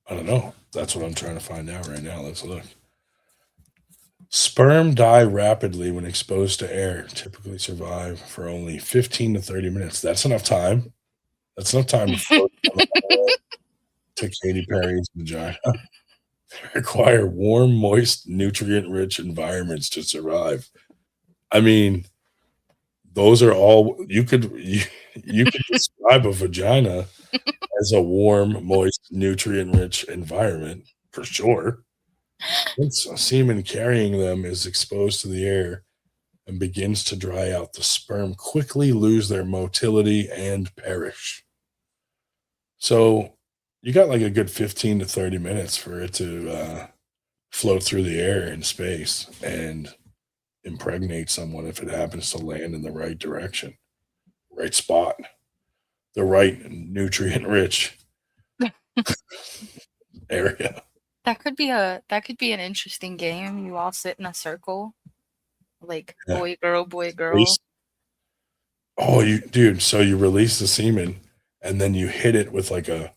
Speaker 2: I don't know. That's what I'm trying to find out right now. Let's look. Sperm die rapidly when exposed to air. Typically survive for only 15 to 30 minutes. That's enough time. That's enough time to float down the hallway to Katy Perry's vagina. Require warm, moist, nutrient-rich environments to survive. I mean, those are all you could describe a vagina as a warm, moist, nutrient-rich environment for sure. Once semen carrying them is exposed to the air and begins to dry out, the sperm quickly lose their motility and perish. So you got like a good 15 to 30 minutes for it to float through the air in space and impregnate someone if it happens to land in the right direction, right spot, the right nutrient rich area.
Speaker 3: That could be an interesting game. You all sit in a circle, like
Speaker 2: Yeah.
Speaker 3: boy, girl.
Speaker 2: Oh, dude, so you release the semen and then you hit it with like a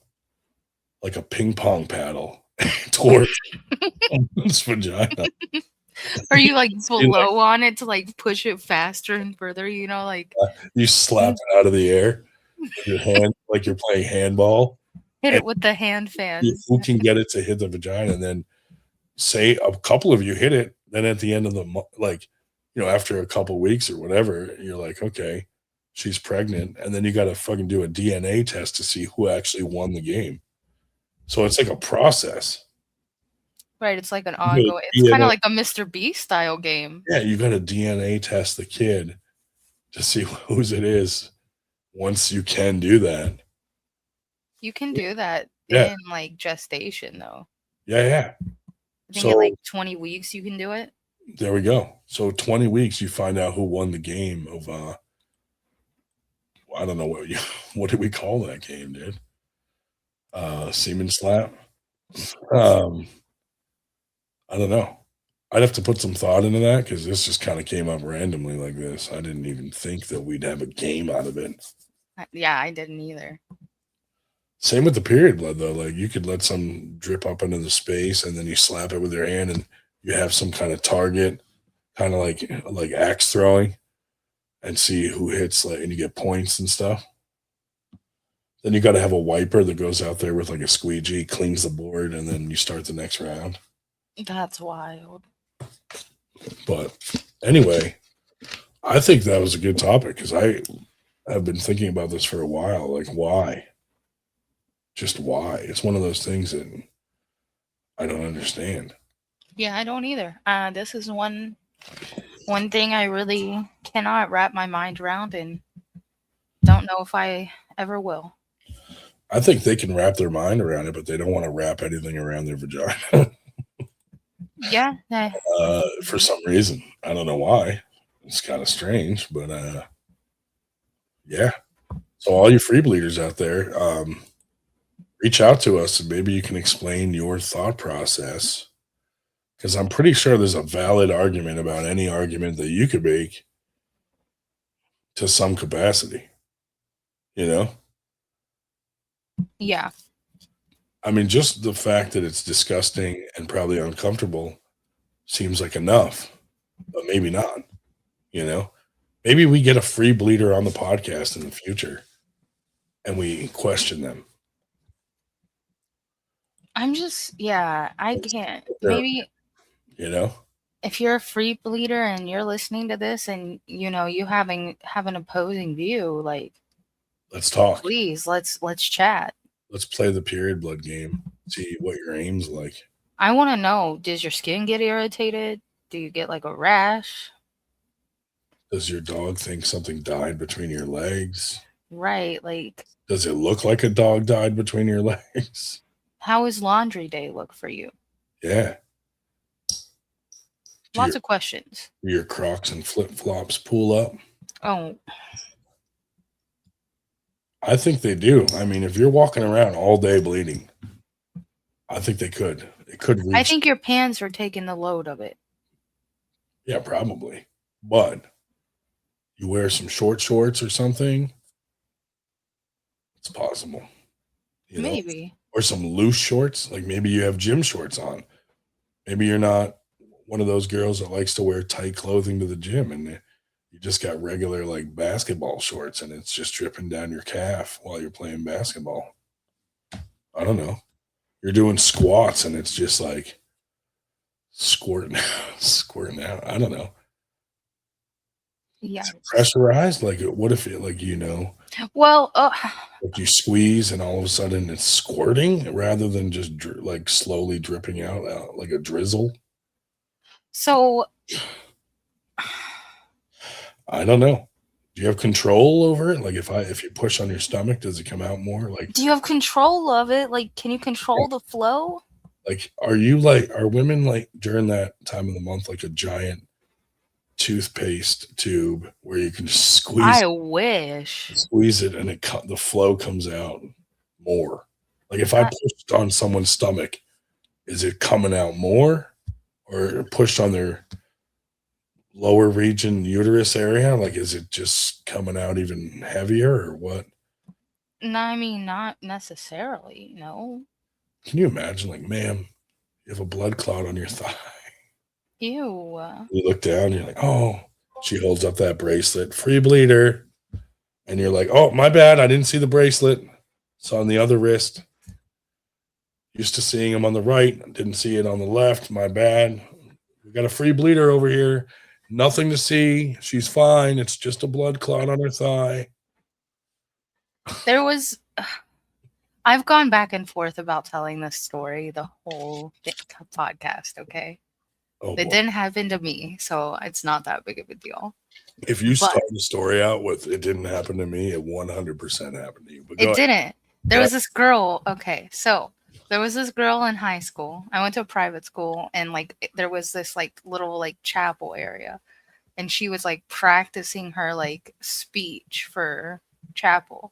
Speaker 2: ping pong paddle towards its vagina.
Speaker 3: Or you like blow on it to like push it faster and further, like
Speaker 2: You slap it out of the air with your hand like you're playing handball.
Speaker 3: hit it with the hand fans.
Speaker 2: Who can get it to hit the vagina? And then say a couple of you hit it, then at the end of the after a couple weeks or whatever, you're like, okay, she's pregnant, and then you got to fucking do a DNA test to see who actually won the game. So it's like a process.
Speaker 3: Right, it's like an ongoing. It's kind of like a Mr. Beast style game.
Speaker 2: Yeah, you got to DNA test the kid to see whose it is. Once you can do that,
Speaker 3: you can do that
Speaker 2: in
Speaker 3: like gestation, though.
Speaker 2: Yeah.
Speaker 3: I think in like 20 weeks you can do it.
Speaker 2: There we go. So 20 weeks, you find out who won the game of. I don't know what did we call that game, dude? Semen slap. I don't know. I'd have to put some thought into that because this just kind of came up randomly like this. I didn't even think that we'd have a game out of it.
Speaker 3: Yeah, I didn't either.
Speaker 2: Same with the period blood, though. Like you could let some drip up into the space and then you slap it with your hand and you have some kind of target, kind of like axe throwing, and see who hits, and you get points and stuff. Then you got to have a wiper that goes out there with like a squeegee, cleans the board, and then you start the next round.
Speaker 3: That's wild.
Speaker 2: But anyway, I think that was a good topic because I have been thinking about this for a while. Like, why? Just why? It's one of those things that I don't understand.
Speaker 3: Yeah, I don't either. This is one thing I really cannot wrap my mind around, and don't know if I ever will.
Speaker 2: I think they can wrap their mind around it, but they don't want to wrap anything around their vagina.
Speaker 3: Yeah.
Speaker 2: For some reason. I don't know why. It's kind of strange, but yeah. So all you free bleeders out there, reach out to us and maybe you can explain your thought process. Because I'm pretty sure there's a valid argument about any argument that you could make to some capacity. You know?
Speaker 3: Yeah.
Speaker 2: I mean, just the fact that it's disgusting and probably uncomfortable seems like enough, but maybe not. You know? Maybe we get a free bleeder on the podcast in the future and we question them.
Speaker 3: I can't. Maybe,
Speaker 2: you know,
Speaker 3: if you're a free bleeder and you're listening to this and you have an opposing view, like,
Speaker 2: let's talk.
Speaker 3: Please, let's chat.
Speaker 2: Let's play the period blood game. See what your aim's like.
Speaker 3: I want to know, does your skin get irritated? Do you get like a rash?
Speaker 2: Does your dog think something died between your legs?
Speaker 3: Right, like,
Speaker 2: does it look like a dog died between your legs?
Speaker 3: How is laundry day look for you?
Speaker 2: Yeah.
Speaker 3: Lots of questions.
Speaker 2: Do your Crocs and flip-flops pull up?
Speaker 3: Oh.
Speaker 2: I think they do. I mean, if you're walking around all day bleeding, I think they could. It could reach.
Speaker 3: I think your pants are taking the load of it.
Speaker 2: Yeah, probably. But you wear some short shorts or something, it's possible. You know,
Speaker 3: Maybe.
Speaker 2: or some loose shorts. Like maybe you have gym shorts on. Maybe you're not one of those girls that likes to wear tight clothing to the gym and you just got regular like basketball shorts and it's just dripping down your calf while you're playing basketball. I don't know. You're doing squats and it's just like squirting squirting out. I don't know.
Speaker 3: Yeah.
Speaker 2: It's pressurized. Like what if it like, you know,
Speaker 3: Well,
Speaker 2: like you squeeze and all of a sudden it's squirting rather than just like slowly dripping out like a drizzle?
Speaker 3: so
Speaker 2: I don't know. Do you have control over it? Like if you push on your stomach, does it come out more?
Speaker 3: do you have control of it? Like, can you control the flow?
Speaker 2: Like are women like during that time of the month like a giant toothpaste tube where you can just
Speaker 3: I wish.
Speaker 2: squeeze it and the flow comes out more? Like if I
Speaker 3: I-
Speaker 2: pushed on someone's stomach, is it coming out more or pushed on their lower region uterus area? Like is it just coming out even heavier or what?
Speaker 3: No, I mean, not necessarily. No.
Speaker 2: Can you imagine, like, ma'am, you have a blood clot on your thigh?
Speaker 3: Ew.
Speaker 2: You look down, you're like, oh, she holds up that bracelet, free bleeder. And you're like, oh, my bad. I didn't see the bracelet. It's on the other wrist. Used to seeing him on the right. Didn't see it on the left. My bad. We got a free bleeder over here. Nothing to see. She's fine. It's just a blood clot on her thigh.
Speaker 3: There was. I've gone back and forth about telling this story the whole podcast, okay?
Speaker 2: Oh,
Speaker 3: It
Speaker 2: boy.
Speaker 3: didn't happen to me, so it's not that big of a deal.
Speaker 2: If you
Speaker 3: But
Speaker 2: start the story out with "it didn't happen to me," it 100% happened to you. But go
Speaker 3: it
Speaker 2: ahead.
Speaker 3: didn't. There
Speaker 2: Go
Speaker 3: was this girl. Okay, so there was this girl in high school. I went to a private school, and like there was this like little like chapel area, and she was like practicing her like speech for chapel,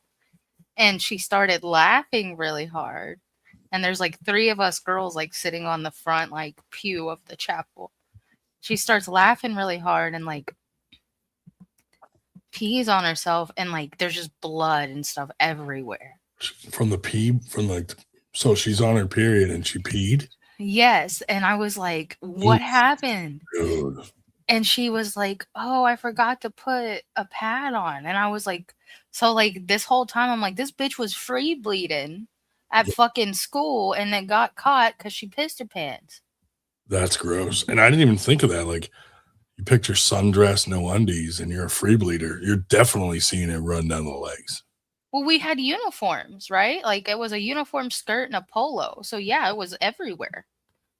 Speaker 3: and she started laughing really hard. And there's like three of us girls like sitting on the front like pew of the chapel. She starts laughing really hard and like pees on herself, and like there's just blood and stuff everywhere.
Speaker 2: From the pee, from like, so she's on her period and she peed.
Speaker 3: Yes, and I was like, "What happened?"
Speaker 2: Dude,
Speaker 3: And she was like, "Oh, I forgot to put a pad on." And I was like, so like this whole time I'm like, this bitch was free bleeding at fucking school and then got caught because she pissed her pants.
Speaker 2: that's gross. And I didn't even think of that. Like, you picked your sundress, no undies, and you're a free bleeder. You're definitely seeing it run down the legs.
Speaker 3: Well, we had uniforms, right? Like it was a uniform skirt and a polo. So yeah, it was everywhere.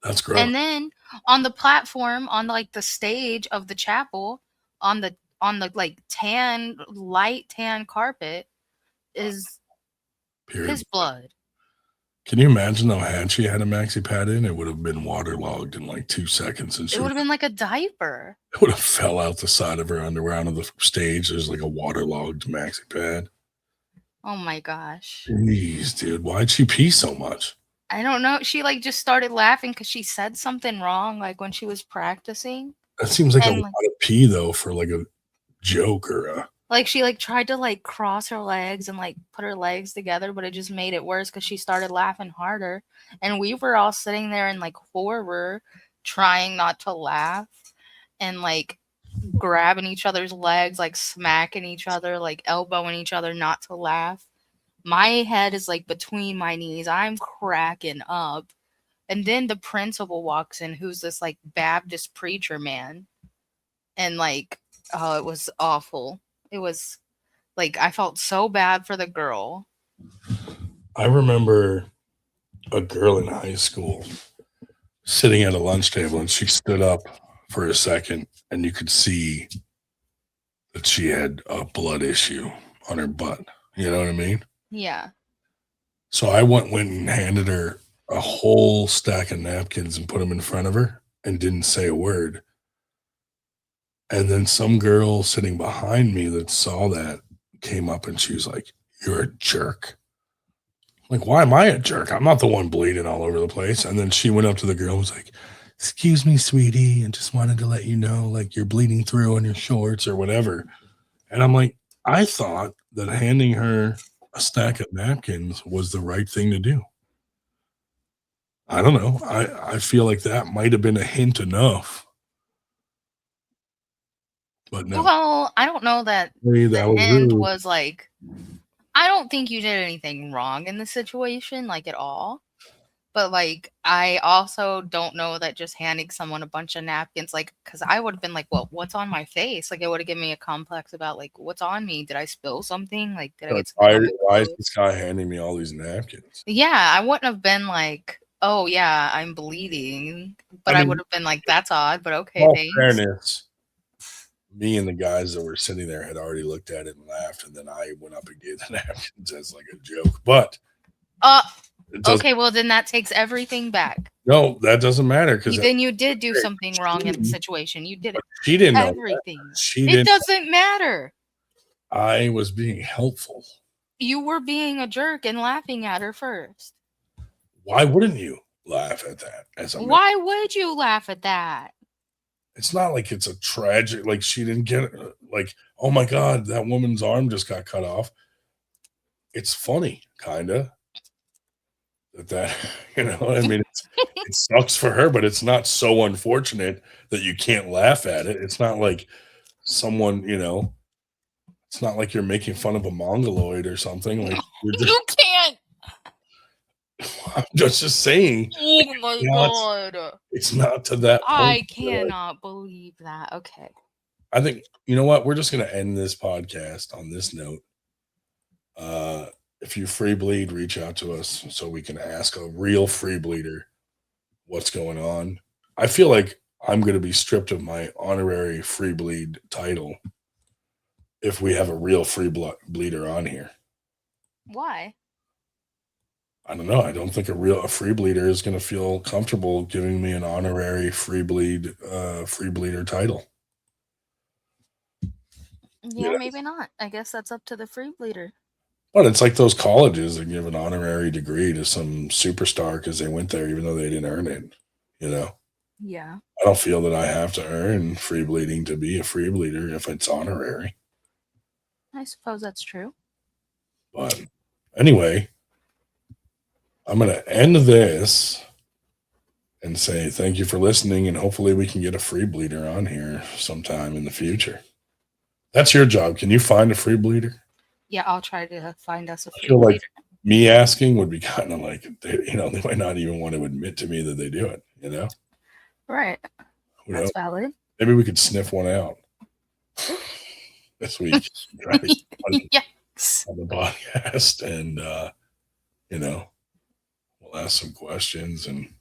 Speaker 2: That's gross.
Speaker 3: And then on the platform, on like the stage of the chapel, on the like light tan carpet is
Speaker 2: Period.
Speaker 3: his blood.
Speaker 2: Can you imagine though, had she had a maxi pad in, it would have been waterlogged in like 2 seconds, and
Speaker 3: It would have been like a diaper.
Speaker 2: it would have fell out the side of her underwear onto the stage. There's like a waterlogged maxi pad.
Speaker 3: Oh my gosh.
Speaker 2: Jeez, dude, why'd she pee so much?
Speaker 3: I don't know. She like just started laughing because she said something wrong, like when she was practicing.
Speaker 2: That seems like a
Speaker 3: And
Speaker 2: lot of pee though for like a joke or a.
Speaker 3: like she like tried to like cross her legs and like put her legs together, but it just made it worse because she started laughing harder. And we were all sitting there in like horror, trying not to laugh and like grabbing each other's legs, like smacking each other, like elbowing each other not to laugh. My head is like between my knees. I'm cracking up. And then the principal walks in, who's this like Baptist preacher man. And like, oh, it was awful. It was like, I felt so bad for the girl.
Speaker 2: I remember a girl in high school sitting at a lunch table and she stood up for a second and you could see that she had a blood issue on her butt. You know what I mean?
Speaker 3: Yeah.
Speaker 2: So I went and handed her a whole stack of napkins and put them in front of her and didn't say a word. And then some girl sitting behind me that saw that came up and she was like, "You're a jerk." I'm like, why am I a jerk? I'm not the one bleeding all over the place. And then she went up to the girl and was like, excuse me, sweetie, and just wanted to let you know, like, you're bleeding through on your shorts or whatever. And I'm like, I thought that handing her a stack of napkins was the right thing to do. I don't know. I feel like that might have been a hint enough. But no,
Speaker 3: Well, I don't know that
Speaker 2: hey,
Speaker 3: the
Speaker 2: that was
Speaker 3: end
Speaker 2: rude.
Speaker 3: was like, I don't think you did anything wrong in the situation, like at all. But like, I also don't know that just handing someone a bunch of napkins, like, because I would have been like, well, what's on my face? Like, it would have given me a complex about like, what's on me? Did I spill something? Like, did I
Speaker 2: Like,
Speaker 3: get something on my
Speaker 2: why is
Speaker 3: clothes?
Speaker 2: this guy handing me all these napkins?
Speaker 3: Yeah, I wouldn't have been like, oh yeah, I'm bleeding. But
Speaker 2: I
Speaker 3: I
Speaker 2: mean,
Speaker 3: would have been like, that's odd, but
Speaker 2: in
Speaker 3: okay,
Speaker 2: all
Speaker 3: thanks.
Speaker 2: fairness, me and the guys that were sitting there had already looked at it and laughed, and then I went up and gave the napkins as like a joke. But it doesn't.
Speaker 3: Okay, well then that takes everything back.
Speaker 2: No, that doesn't matter because
Speaker 3: Then you did do something wrong in the situation. You did
Speaker 2: she didn't know that.
Speaker 3: everything.
Speaker 2: She
Speaker 3: It
Speaker 2: didn't.
Speaker 3: doesn't matter.
Speaker 2: I was being helpful.
Speaker 3: You were being a jerk and laughing at her first.
Speaker 2: Why wouldn't you laugh at that? As a man?
Speaker 3: Why would you laugh at that?
Speaker 2: It's not like it's a tragic. Like she didn't get like, oh my god, that woman's arm just got cut off. It's funny, kind of. That you know, I mean, it sucks for her, but it's not so unfortunate that you can't laugh at it. It's not like someone, you know, it's not like you're making fun of a mongoloid or something. Like you're just,
Speaker 3: You can't.
Speaker 2: I'm just saying.
Speaker 3: Oh my god.
Speaker 2: It's not to that point.
Speaker 3: I cannot believe that. Okay.
Speaker 2: I think you know what? We're just gonna end this podcast on this note. If you free bleed, reach out to us so we can ask a real free bleeder what's going on. I feel like I'm going to be stripped of my honorary free bleed title if we have a real bleeder on here.
Speaker 3: Why?
Speaker 2: I don't know. I don't think a free bleeder is going to feel comfortable giving me an honorary free bleeder title.
Speaker 3: Yeah, maybe not. I guess that's up to the free bleeder.
Speaker 2: But it's like those colleges that give an honorary degree to some superstar because they went there even though they didn't earn it. You know?
Speaker 3: Yeah.
Speaker 2: I don't feel that I have to earn free bleeding to be a free bleeder if it's honorary.
Speaker 3: I suppose that's true.
Speaker 2: But anyway, I'm going to end this and say thank you for listening, and hopefully we can get a free bleeder on here sometime in the future. That's your job. Can you find a free bleeder?
Speaker 3: Yeah, I'll try to find us a free
Speaker 2: I feel
Speaker 3: bleeder.
Speaker 2: like me asking would be kind of like, they might not even want to admit to me that they do it, you know?
Speaker 3: Right.
Speaker 2: Who
Speaker 3: That's
Speaker 2: knows?
Speaker 3: valid.
Speaker 2: Maybe we could sniff one out this week. Try to
Speaker 3: Yes.
Speaker 2: on the podcast, and you know, we'll ask some questions, and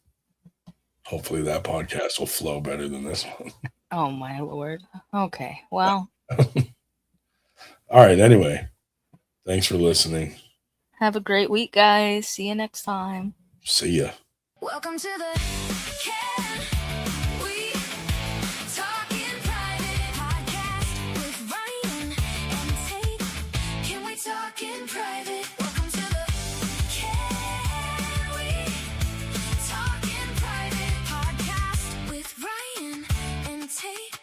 Speaker 2: hopefully that podcast will flow better than this one.
Speaker 3: Oh my lord. Okay. Well,
Speaker 2: All right. Anyway, thanks for listening.
Speaker 3: have a great week, guys. See you next time.
Speaker 2: See ya.
Speaker 1: Welcome to the Can We Talk in Private podcast with Ryan and Tate. Can we talk in private? Welcome to the Can We Talk in Private podcast with Ryan and Tate.